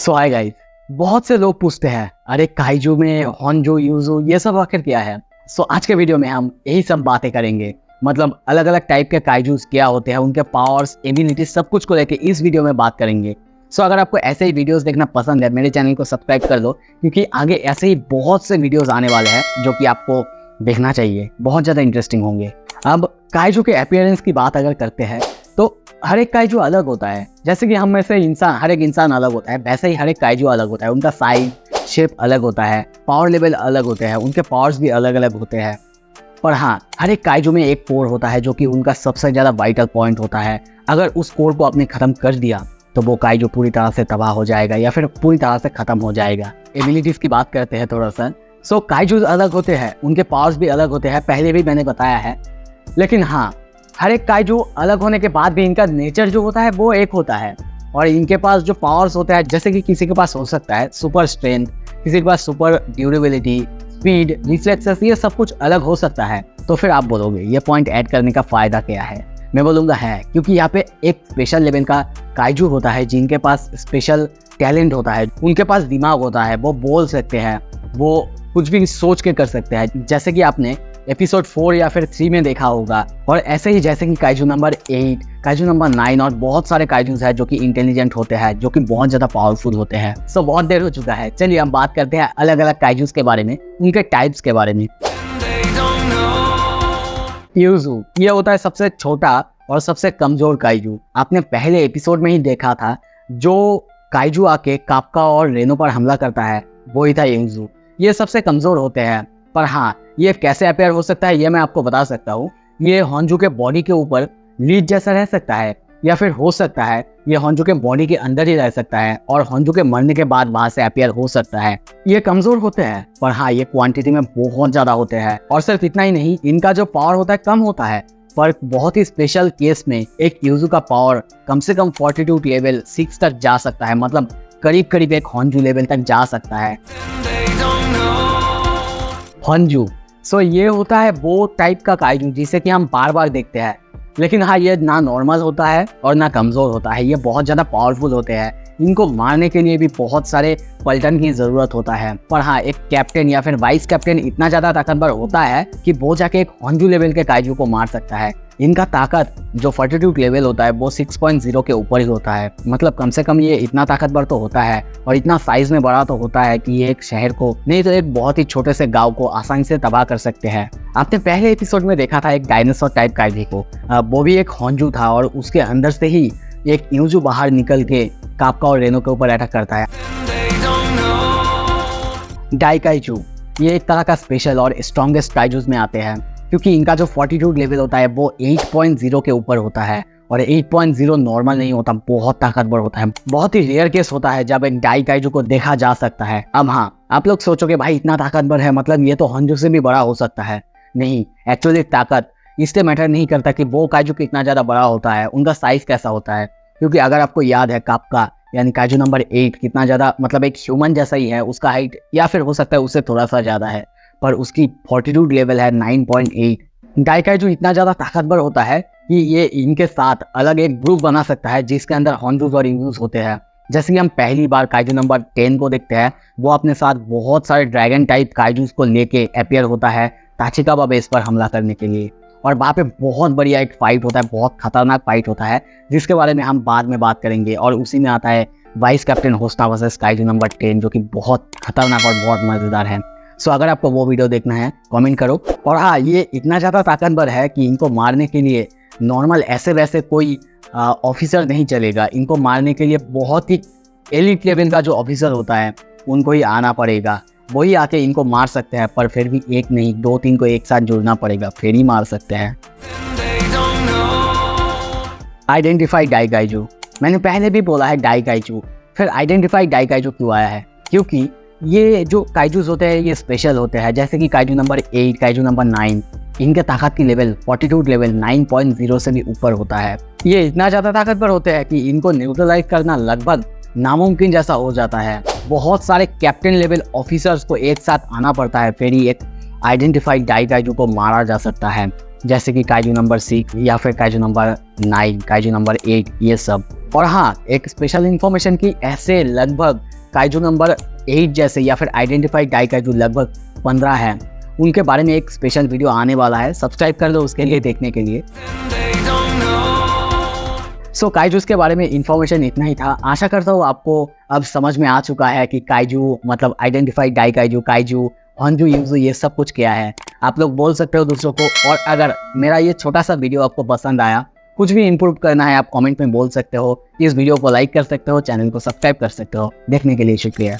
सो hi guys, बहुत से लोग पूछते हैं अरे काइजू में होंजू यूजू ये सब आखिर क्या है। सो आज के वीडियो में हम यही सब बातें करेंगे। मतलब अलग अलग टाइप के काइजूस क्या होते हैं, उनके पावर्स, एबिलिटी, सब कुछ को लेके इस वीडियो में बात करेंगे। सो अगर आपको ऐसे ही वीडियोस देखना पसंद है, मेरे चैनल को सब्सक्राइब कर दो, क्योंकि आगे ऐसे ही बहुत से वीडियोस आने वाले हैं जो कि आपको देखना चाहिए, बहुत ज़्यादा इंटरेस्टिंग होंगे। अब काइजू के अपीयरेंस की बात अगर करते हैं तो हर एक काइजू अलग होता है। जैसे कि हम में से इंसान, हर एक इंसान अलग होता है, वैसे ही हर एक काइजू अलग होता है। उनका साइज, शेप अलग होता है, पावर लेवल अलग होते हैं, उनके पावर्स भी अलग अलग होते हैं। पर हाँ, हर एक काइजू में एक कोर होता है जो कि उनका सबसे ज़्यादा वाइटल पॉइंट होता है। अगर उस कोर को आपने ख़त्म कर दिया तो वो काइजू पूरी तरह से तबाह हो जाएगा या फिर पूरी तरह से ख़त्म हो जाएगा। एबिलिटीज़ की बात करते हैं थोड़ा सा। सो काइजूज अलग होते हैं, उनके पावर्स भी अलग होते हैं, पहले भी मैंने बताया है। लेकिन हाँ, हर एक काइजू अलग होने के बाद भी इनका नेचर जो होता है वो एक होता है। और इनके पास जो पावर्स होते हैं, जैसे कि किसी के पास हो सकता है सुपर स्ट्रेंथ, किसी के पास सुपर ड्यूरेबिलिटी, स्पीड, रिफ्लेक्सेस, ये सब कुछ अलग हो सकता है। तो फिर आप बोलोगे ये पॉइंट ऐड करने का फ़ायदा क्या है? मैं बोलूँगा है क्योंकि यहाँ पे एक स्पेशल लेवल का काइजू होता है जिनके पास स्पेशल टैलेंट होता है, उनके पास दिमाग होता है, वो बोल सकते हैं, वो कुछ भी सोच के कर सकते हैं, जैसे कि आपने एपिसोड 4 या फिर 3 में देखा होगा। और ऐसे ही जैसे कि काइजू नंबर 8, काइजू नंबर 9 और बहुत सारे काइजूस हैं जो कि इंटेलिजेंट होते हैं, जो कि बहुत ज़्यादा पावरफुल होते हैं। सो बहुत देर हो चुका है, चलिए हम बात करते हैं अलग अलग काइजूस के बारे में, उनके टाइप्स के बारे में। यूजू ये होता है सबसे छोटा और सबसे कमजोर काइजू। आपने पहले एपिसोड में ही देखा था, जो काइजू आके काप्का और रेनो पर हमला करता है वो ही था यूजू। ये सबसे कमजोर होते हैं। पर हाँ, ये कैसे अपेयर हो सकता है ये मैं आपको बता सकता हूँ। ये होंजू के बॉडी के ऊपर लीड जैसा रह सकता है, या फिर हो सकता है ये होंजू के बॉडी के अंदर ही रह सकता है और होंजू के मरने के बाद वहां से अपेयर हो सकता है। ये कमजोर होते हैं, पर हाँ ये क्वांटिटी में बहुत ज्यादा होते हैं। और सिर्फ इतना ही नहीं, इनका जो पावर होता है कम होता है, पर बहुत ही स्पेशल केस में एक यूजू का पावर कम से कम 42 लेवल 6 तक जा सकता है। मतलब करीब करीब एक होंजू लेवल तक जा सकता है। होंजू सो ये होता है वो टाइप का काइजू जिसे कि हम बार बार देखते हैं। लेकिन हाँ, ये ना नॉर्मल होता है और ना कमज़ोर होता है, ये बहुत ज़्यादा पावरफुल होते हैं। इनको मारने के लिए भी बहुत सारे पलटन की ज़रूरत होता है। पर हाँ, एक कैप्टन या फिर वाइस कैप्टन इतना ज़्यादा ताकतवर होता है कि वो जाके एक होंजू लेवल के काइजू को मार सकता है। इनका ताकत जो 42 लेवल होता है वो 6.0 के ऊपर ही होता है। मतलब कम से कम ये इतना ताकतवर तो होता है और इतना साइज में बड़ा तो होता है कि ये एक शहर को नहीं तो एक बहुत ही छोटे से गांव को आसानी से तबाह कर सकते हैं। आपने पहले एपिसोड में देखा था एक डायनासोर टाइप काइजू को, वो भी एक होंजू था और उसके अंदर से ही एक यूजू बाहर निकल के काप्का और रेनो के ऊपर अटैक करता है। डाइकाइजू ये एक तरह का स्पेशल और स्ट्रॉन्गेस्ट काइजूस में आते हैं, क्योंकि इनका जो 42 लेवल होता है वो 8.0 के ऊपर होता है। और 8.0 नॉर्मल नहीं होता, बहुत ताकतवर होता है। बहुत ही रेयर केस होता है जब एक डाइकाइजू को देखा जा सकता है। अब हाँ, आप लोग सोचोगे भाई इतना ताकतवर है, मतलब ये तो होंजू से भी बड़ा हो सकता है। नहीं, एक्चुअली ताकत इससे मैटर नहीं करता कि वो काइजू कितना ज़्यादा बड़ा होता है, उनका साइज कैसा होता है। क्योंकि अगर आपको याद है काप्का यानी काइजू नंबर 8 कितना ज़्यादा, मतलब एक ह्यूमन जैसा ही है, उसका हाइट या फिर हो सकता है उससे थोड़ा सा ज़्यादा है, पर उसकी 42 लेवल है 9.8। डाइकाइजू इतना ज़्यादा ताकतवर होता है कि ये इनके साथ अलग एक ग्रुप बना सकता है जिसके अंदर होंजूस और यूजूस होते हैं। जैसे कि हम पहली बार काइजू नंबर 10 को देखते हैं, वो अपने साथ बहुत सारे ड्रैगन टाइप काइजूस को लेके अपेयर होता है ताचिकावा बेस पर हमला करने के लिए। और वहाँ पे बहुत बढ़िया एक फाइट होता है, बहुत खतरनाक फाइट होता है, जिसके बारे में हम बाद में बात करेंगे। और उसी में आता है vice captain होस्टा versus kaiju number 10, जो कि बहुत खतरनाक और बहुत मज़ेदार है। सो अगर आपको वो वीडियो देखना है कमेंट करो। और हाँ, ये इतना ज़्यादा ताकतवर है कि इनको मारने के लिए नॉर्मल ऐसे वैसे कोई ऑफिसर नहीं चलेगा। इनको मारने के लिए बहुत ही एलिट लेवल का जो ऑफिसर होता है उनको ही आना पड़ेगा, वही आके इनको मार सकते हैं। पर फिर भी एक नहीं 2-3 को एक साथ जुड़ना पड़ेगा, फिर ही मार सकते हैं। आइडेंटिफाई डाइकाइजू, मैंने पहले भी बोला है डाइकाइजू, फिर आइडेंटिफाई डाइकाइजू क्यों आया है? क्योंकि ये जो काइजूस होते हैं ये स्पेशल होते हैं। जैसे कि काइजू नंबर 8, काइजू नंबर 9, इनके ताकत की लेवल 42 लेवल 9.0 से भी ऊपर होता है। ये इतना ज़्यादा ताकतवर होते हैं कि इनको न्यूट्रलाइज करना लगभग नामुमकिन जैसा हो जाता है। बहुत सारे कैप्टन लेवल ऑफिसर्स को एक साथ आना पड़ता है, फिर ही एक आइडेंटिफाइड डाइकाइजू को मारा जा सकता है। जैसे कि काइजू नंबर 6 या फिर काइजू नंबर 9, काइजू नंबर 8, ये सब। और हाँ, एक स्पेशल इन्फॉर्मेशन की ऐसे लगभग काइजू नंबर 8 जैसे या फिर आइडेंटिफाइड डाई काइजू लगभग 15 है, उनके बारे में एक स्पेशल वीडियो आने वाला है। सब्सक्राइब कर लो उसके लिए, देखने के लिए। सो काइजूस के बारे में इंफॉर्मेशन इतना ही था। आशा करता हूँ आपको अब समझ में आ चुका है कि काइजू मतलब आइडेंटिफाइड डाई काइजू, काइजू, हॉन्जू, यूजू ये सब कुछ क्या है। आप लोग बोल सकते हो दूसरों को। और अगर मेरा ये छोटा सा वीडियो आपको पसंद आया, कुछ भी इम्प्रूव करना है, आप कमेंट में बोल सकते हो। इस वीडियो को लाइक कर सकते हो, चैनल को सब्सक्राइब कर सकते हो। देखने के लिए शुक्रिया।